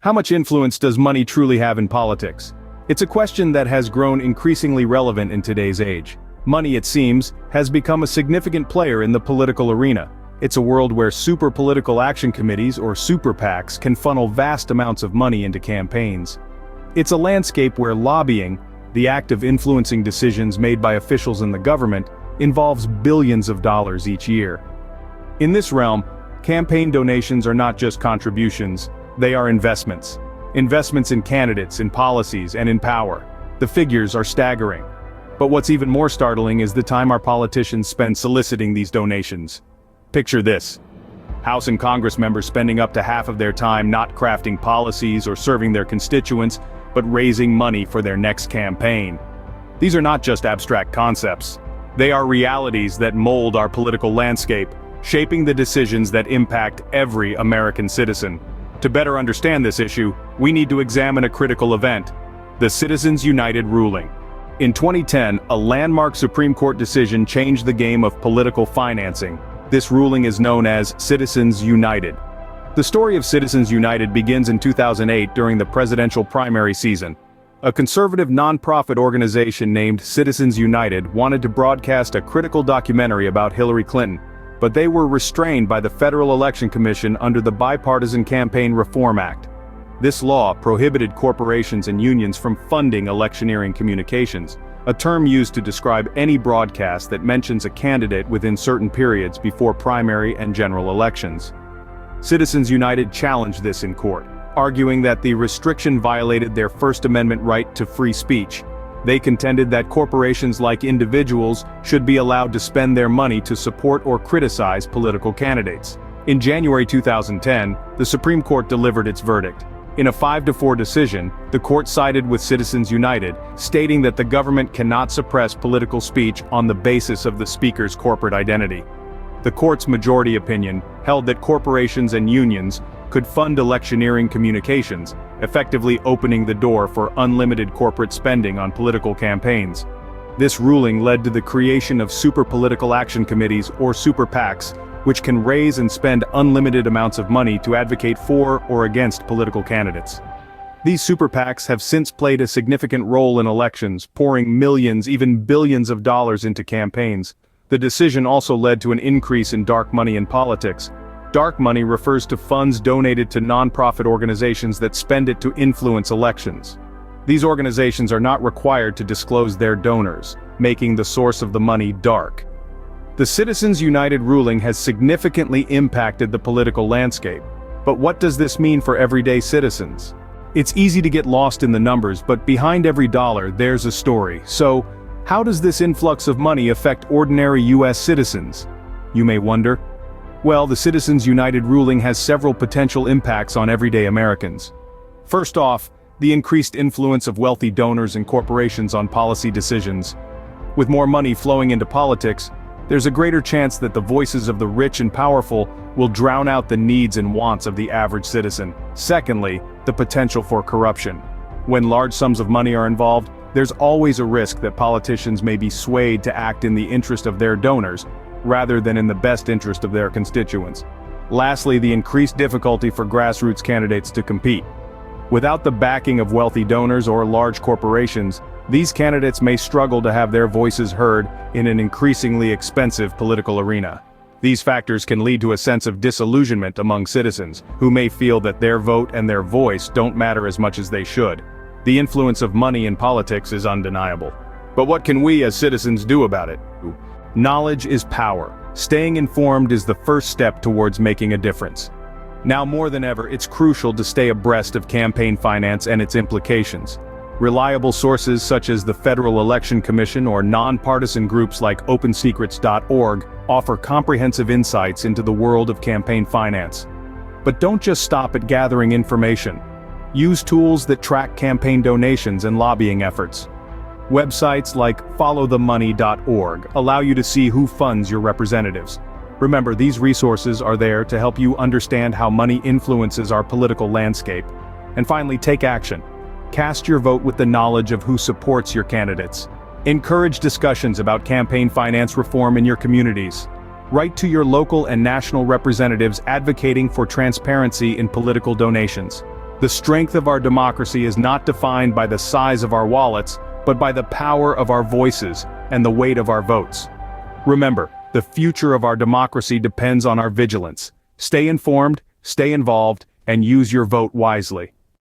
How much influence does money truly have in politics? It's a question that has grown increasingly relevant in today's age. Money, it seems, has become a significant player in the political arena. It's a world where super political action committees, or super PACs, can funnel vast amounts of money into campaigns. It's a landscape where lobbying, the act of influencing decisions made by officials in the government, involves billions of dollars each year. In this realm, campaign donations are not just contributions, they are investments. Investments in candidates, in policies, and in power. The figures are staggering. But what's even more startling is the time our politicians spend soliciting these donations. Picture this. House and Congress members spending up to half of their time not crafting policies or serving their constituents, but raising money for their next campaign. These are not just abstract concepts. They are realities that mold our political landscape, shaping the decisions that impact every American citizen. To better understand this issue, we need to examine a critical event: the Citizens United ruling. In 2010, a landmark Supreme Court decision changed the game of political financing. This ruling is known as Citizens United. The story of Citizens United begins in 2008 during the presidential primary season. A conservative nonprofit organization named Citizens United wanted to broadcast a critical documentary about Hillary Clinton, but they were restrained by the Federal Election Commission under the Bipartisan Campaign Reform Act. This law prohibited corporations and unions from funding electioneering communications, a term used to describe any broadcast that mentions a candidate within certain periods before primary and general elections. Citizens United challenged this in court, arguing that the restriction violated their First Amendment right to free speech. They contended that corporations, like individuals, should be allowed to spend their money to support or criticize political candidates. In January 2010, the Supreme Court delivered its verdict. In a 5-4 decision, the court sided with Citizens United, stating that the government cannot suppress political speech on the basis of the speaker's corporate identity. The court's majority opinion held that corporations and unions could fund electioneering communications, effectively opening the door for unlimited corporate spending on political campaigns. This ruling led to the creation of super political action committees, or super PACs, which can raise and spend unlimited amounts of money to advocate for or against political candidates. These super PACs have since played a significant role in elections, pouring millions, even billions of dollars into campaigns. The decision also led to an increase in dark money in politics. Dark money refers to funds donated to nonprofit organizations that spend it to influence elections. These organizations are not required to disclose their donors, making the source of the money dark. The Citizens United ruling has significantly impacted the political landscape. But what does this mean for everyday citizens? It's easy to get lost in the numbers, but behind every dollar, there's a story. So, how does this influx of money affect ordinary U.S. citizens? You may wonder. Well, the Citizens United ruling has several potential impacts on everyday Americans. First off, the increased influence of wealthy donors and corporations on policy decisions. With more money flowing into politics, there's a greater chance that the voices of the rich and powerful will drown out the needs and wants of the average citizen. Secondly, the potential for corruption. When large sums of money are involved, there's always a risk that politicians may be swayed to act in the interest of their donors, rather than in the best interest of their constituents. Lastly, the increased difficulty for grassroots candidates to compete. Without the backing of wealthy donors or large corporations, these candidates may struggle to have their voices heard in an increasingly expensive political arena. These factors can lead to a sense of disillusionment among citizens, who may feel that their vote and their voice don't matter as much as they should. The influence of money in politics is undeniable. But what can we as citizens do about it? Knowledge is power. Staying informed is the first step towards making a difference. Now more than ever, it's crucial to stay abreast of campaign finance and its implications. Reliable sources such as the Federal Election Commission or nonpartisan groups like OpenSecrets.org offer comprehensive insights into the world of campaign finance. But don't just stop at gathering information. Use tools that track campaign donations and lobbying efforts. Websites like followthemoney.org allow you to see who funds your representatives. Remember, these resources are there to help you understand how money influences our political landscape. And finally, take action. Cast your vote with the knowledge of who supports your candidates. Encourage discussions about campaign finance reform in your communities. Write to your local and national representatives advocating for transparency in political donations. The strength of our democracy is not defined by the size of our wallets, but by the power of our voices and the weight of our votes. Remember, the future of our democracy depends on our vigilance. Stay informed, stay involved, and use your vote wisely.